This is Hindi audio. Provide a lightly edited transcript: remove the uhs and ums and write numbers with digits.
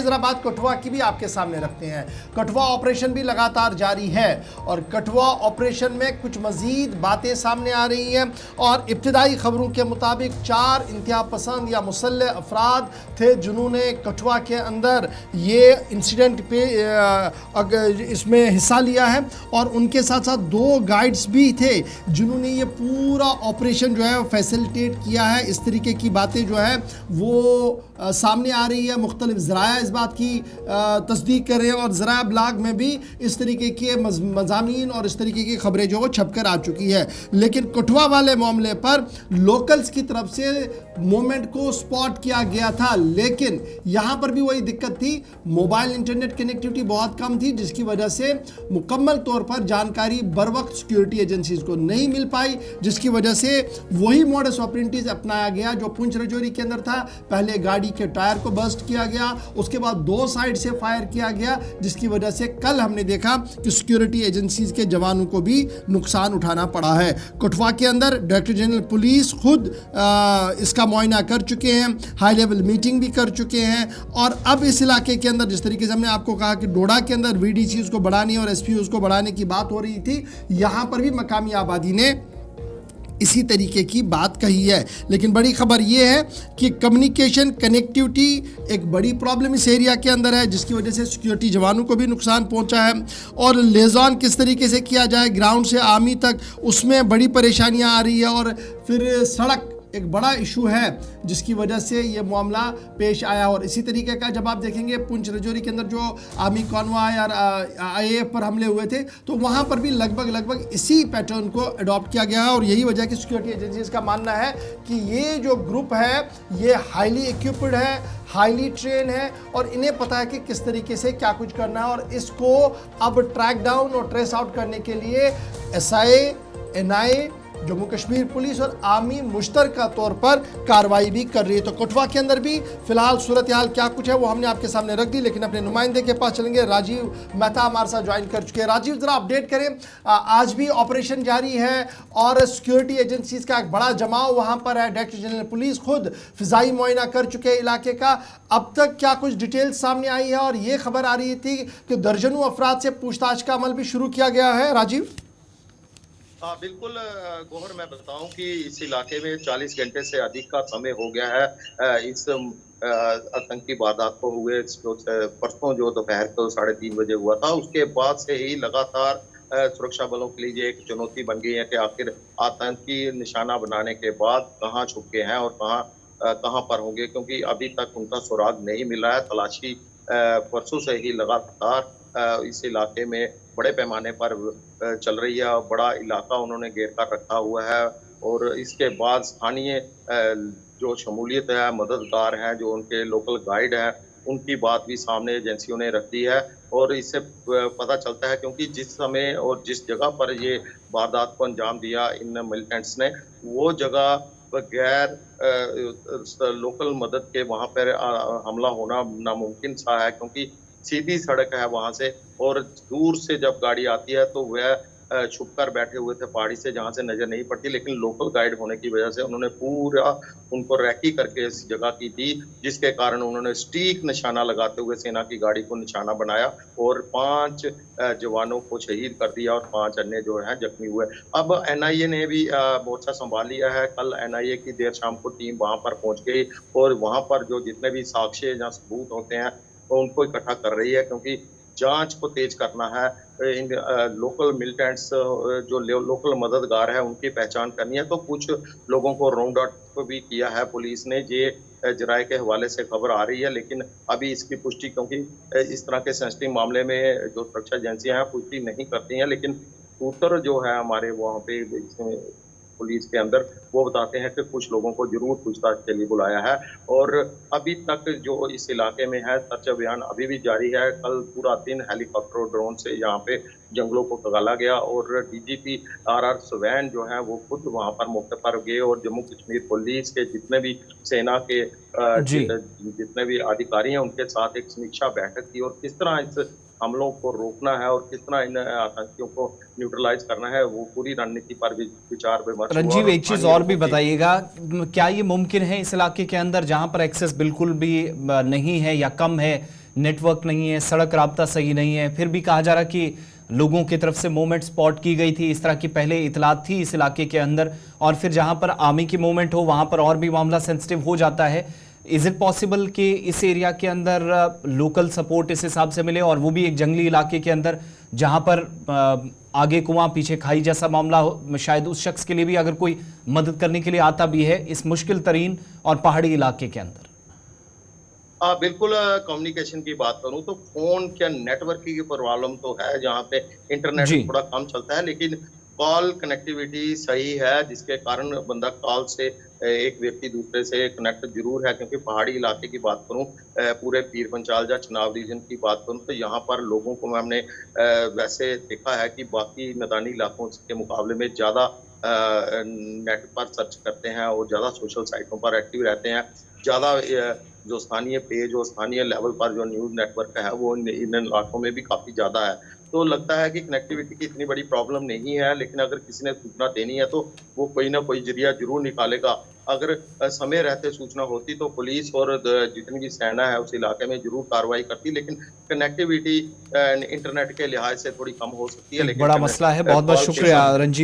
जरा बात कठुआ की भी आपके सामने रखते हैं। कठुआ ऑपरेशन भी लगातार जारी है और कठुआ ऑपरेशन में कुछ मजीद बातें सामने आ रही हैं और इब्तिदाई खबरों के मुताबिक 4 इंतहा पसंद या मुसल्लह अफराद थे जिन्होंने कठुआ के अंदर ये इंसिडेंट पे इसमें हिस्सा लिया है और उनके साथ साथ 2 गाइड्स भी थे जिन्होंने ये पूरा ऑपरेशन जो है फैसिलिटेट किया है। इस तरीके की बातें जो है वो सामने आ रही है। मुख्तलिफ ज़राया इस बात की तस्दीक कर रहे हैं और ज़राया ब्लॉग में भी इस तरीके के मज़ामीन और इस तरीके की खबरें जो वो छप कर आ चुकी है। लेकिन कठुआ वाले मामले पर लोकल्स की तरफ से मोमेंट को स्पॉट किया गया था, लेकिन यहाँ पर भी वही दिक्कत थी, मोबाइल इंटरनेट कनेक्टिविटी बहुत कम थी जिसकी वजह से मुकम्मल तौर पर जानकारी बर वक्त सिक्योरिटी एजेंसीज को नहीं मिल पाई, जिसकी वजह से वही मॉडस ऑपरेंडीज अपनाया गया जो पुंछ रजौरी के अंदर था। पहले गाड़ी के टायर को बस्ट किया गया, उसके बाद 2 साइड से फायर किया गया, जिसकी वजह से कल हमने देखा कि सिक्योरिटी एजेंसीज के जवानों को भी नुकसान उठाना पड़ा है। कठुआ के अंदर डायरेक्टर जनरल पुलिस खुद इसका मुआयना कर चुके हैं, हाई लेवल मीटिंग भी कर चुके हैं और अब इस इलाके के अंदर जिस तरीके से हमने आपको कहा कि डोडा के अंदर वीडीसी उसको बढ़ाने और एसपी उसको बढ़ाने की बात हो रही थी, यहाँ पर भी मकामी आबादी ने इसी तरीके की बात कही है। लेकिन बड़ी खबर यह है कि कम्युनिकेशन कनेक्टिविटी एक बड़ी प्रॉब्लम इस एरिया के अंदर है, जिसकी वजह से सिक्योरिटी जवानों को भी नुकसान पहुंचा है और लेज़ॉन किस तरीके से किया जाए ग्राउंड से आर्मी तक, उसमें बड़ी परेशानियां आ रही है और फिर सड़क एक बड़ा इशू है जिसकी वजह से ये मामला पेश आया। और इसी तरीके का जब आप देखेंगे पुंछ रजौरी के अंदर जो आर्मी कॉन्वॉय और आईएएफ पर हमले हुए थे तो वहाँ पर भी लगभग इसी पैटर्न को अडॉप्ट किया गया है और यही वजह कि सिक्योरिटी एजेंसीज का मानना है कि ये जो ग्रुप है ये हाईली इक्विप्ड है, हाईली ट्रेन है और इन्हें पता है कि किस तरीके से क्या कुछ करना है और इसको अब ट्रैक डाउन और ट्रेस आउट करने के लिए SI, NIA, Jammu Kashmir police और आर्मी मुश्तरका तौर पर कार्रवाई भी कर रही है। तो कठुआ के अंदर भी फिलहाल सूरत हाल क्या कुछ है वो हमने आपके सामने रख दी, लेकिन अपने नुमाइंदे के पास चलेंगे। राजीव मेहता हमारे साथ ज्वाइन कर चुके हैं। राजीव, जरा अपडेट करें, आज भी ऑपरेशन जारी है और सिक्योरिटी एजेंसीज का एक बड़ा जमाव वहां पर है। डायरेक्टर जनरल पुलिस खुद फिजाई मुआयना कर चुके हैं इलाके का। अब तक क्या कुछ डिटेल्स सामने आई है और ये खबर आ रही थी कि दर्जनों अफराद से पूछताछ का अमल भी शुरू किया गया है। राजीव, हाँ बिल्कुल गौहर, मैं बताऊं कि इस इलाके में 40 घंटे से अधिक का समय हो गया है इस आतंकी वारदात को हुए। परसों जो दोपहर को 3:30 बजे हुआ था, उसके बाद से ही लगातार सुरक्षा बलों के लिए एक चुनौती बन गई है कि आखिर आतंकी निशाना बनाने के बाद कहाँ छुपके हैं और कहाँ पर होंगे, क्योंकि अभी तक उनका सुराग नहीं मिला है। तलाशी परसों से ही लगातार इस इलाके में बड़े पैमाने पर चल रही है। बड़ा इलाका उन्होंने घेर कर रखा हुआ है और इसके बाद स्थानीय जो शमूलियत है, मददगार हैं, जो उनके लोकल गाइड हैं, उनकी बात भी सामने एजेंसियों ने रखी है और इससे पता चलता है क्योंकि जिस समय और जिस जगह पर ये वारदात को अंजाम दिया इन मिलिटेंट्स ने, वो जगह बगैर लोकल मदद के वहाँ पर हमला होना नामुमकिन सा है, क्योंकि सीधी सड़क है वहां से और दूर से जब गाड़ी आती है तो वह छुपकर बैठे हुए थे पहाड़ी से, जहां से नजर नहीं पड़ती। लेकिन लोकल गाइड होने की वजह से उन्होंने पूरा उनको रैकी करके इस जगह की थी, जिसके कारण उन्होंने सटीक निशाना लगाते हुए सेना की गाड़ी को निशाना बनाया और 5 जवानों को शहीद कर दिया और 5 अन्य जो है जख्मी हुए। अब एनआईए ने भी मोर्चा संभाल लिया है। कल एनआईए की देर शाम को टीम वहां पर पहुंच गई और वहां पर जो जितने भी साक्ष्य या सबूत होते हैं तो उनको इकट्ठा कर रही है, क्योंकि जांच को तेज करना है। इन लोकल मिलिटेंट्स जो लोकल मददगार है उनकी पहचान करनी है। तो कुछ लोगों को राउंड अप भी किया है पुलिस ने, ये जराये के हवाले से खबर आ रही है, लेकिन अभी इसकी पुष्टि, क्योंकि इस तरह के सेंसिटिव मामले में जो सुरक्षा एजेंसियां हैं पुष्टि नहीं करती हैं, लेकिन सूत्र जो है हमारे वहाँ पे पुलिस के अंदर वो बताते हैं कि कुछ लोगों को जरूर पूछताछ के लिए बुलाया है और अभी तक जो इस इलाके में है सर्च अभियान अभी भी जारी है। कल पूरा दिन हेलीकॉप्टर और ड्रोन से यहाँ पे जंगलों को खगाला गया और डीजीपी आर स्वैन जो है वो खुद वहाँ पर मौके पर गए और जम्मू कश्मीर पुलिस के जितने भी सेना के जितने भी अधिकारी हैं उनके साथ एक समीक्षा बैठक की और किस तरह इस हमलों को रोकना है और किस तरह इन आतंकियों को न्यूट्रलाइज करना है, वो पूरी रणनीति पर भी विचार विमर्श। रंजीव, एक चीज और भी बताइएगा, क्या ये मुमकिन है इस इलाके के अंदर जहां पर एक्सेस बिल्कुल भी नहीं है या कम है नेटवर्क नहीं है, सड़क राब्ता सही नहीं है, फिर भी कहा जा रहा कि लोगों की तरफ से मूवमेंट स्पॉट की गई थी, इस तरह की पहले इतलात थी इस इलाके के अंदर, और फिर जहां पर आर्मी की मूवमेंट हो वहां पर और भी मामला सेंसिटिव हो जाता है। इज इट पॉसिबल कि इस एरिया के अंदर लोकल सपोर्ट इस हिसाब से मिले, और वो भी एक जंगली इलाके के अंदर जहां पर आगे कुआं पीछे खाई जैसा मामला हो, शायद उस शख्स के लिए भी अगर कोई मदद करने के लिए आता भी है इस मुश्किल तरीन और पहाड़ी इलाके के अंदर? बिल्कुल, कम्युनिकेशन की बात करूं तो फोन क्या नेटवर्क की प्रॉब्लम तो है, जहां पे इंटरनेट जी। थोड़ा कम चलता है, लेकिन कॉल कनेक्टिविटी सही है, जिसके कारण बंदा कॉल से एक व्यक्ति दूसरे से कनेक्ट जरूर है। क्योंकि पहाड़ी इलाके की बात करूं, पूरे पीर पंचाल या चनाब रीजन की बात करूं तो यहाँ पर लोगों को हमने वैसे देखा है कि बाकी मैदानी इलाकों के मुकाबले में ज़्यादा नेट पर सर्च करते हैं और ज़्यादा सोशल साइटों पर एक्टिव रहते हैं। ज़्यादा जो स्थानीय पेज और स्थानीय लेवल पर जो न्यूज़ नेटवर्क है वो इन इलाकों में भी काफ़ी ज़्यादा है। तो लगता है कि कनेक्टिविटी की इतनी बड़ी प्रॉब्लम नहीं है, लेकिन अगर किसी ने सूचना देनी है तो वो कोई ना कोई ज़रिया ज़रूर निकालेगा। अगर समय रहते सूचना होती तो पुलिस और जितनी भी सेना है उस इलाके में ज़रूर कार्रवाई करती, लेकिन कनेक्टिविटी इंटरनेट के लिहाज से थोड़ी कम हो सकती है। एक लेकिन बड़ा मसला है। बहुत बहुत कॉल के शुक्रिया रंजीव।